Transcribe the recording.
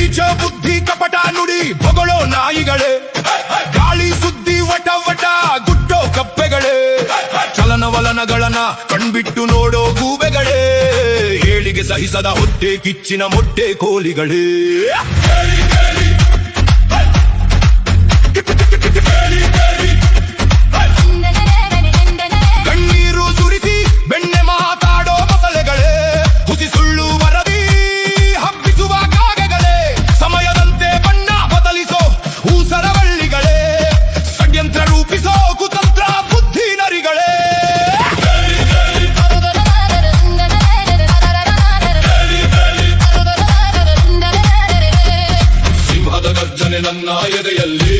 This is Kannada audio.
ನೀಚ ಬುದ್ಧಿ ಕಪಟ ನುಡಿ ಬೊಗಳೋ ನಾಯಿಗಳೇ, ಗಾಳಿ ಸುದ್ದಿ ವಟ ವಟ ಗುಟ್ಟೋ ಕಪ್ಪೆಗಳೇ, ಚಲನವಲನಗಳನ್ನ ಕಣ್ಬಿಟ್ಟು ನೋಡೋ ಗೂಬೆಗಳೇ, ಏಳಿಗೆ ಸಹಿಸದ ಹೊಟ್ಟೆ ಕಿಚ್ಚಿನ ಮೊಟ್ಟೆ ಕೋಲಿಗಳೇ. ಕಣ್ಣೀರು ಸುರಿಸಿ ಬೆಣ್ಣೆ ಮಾತಾಡೋ ಮೊಸಳೆಗಳೇ, ಹುಸಿ ಸುಳ್ಳು ವರದಿ ಹಬ್ಬಿಸುವ ಕಾಗೆಗಳೇ, ಸಮಯದಂತೆ ಬಣ್ಣ ಬದಲಿಸೋ ಹೂಸರವಳ್ಳಿಗಳೇ, ಷಡ್ಯಂತ್ರ ರೂಪಿಸೋ ಕುತಂತ್ರ ಬುದ್ಧಿ ನರಿಗಳೇ. ಸಿಂಹದ ಗರ್ಜನೆ ನನ್ನ ಎದೆಯಲ್ಲಿ,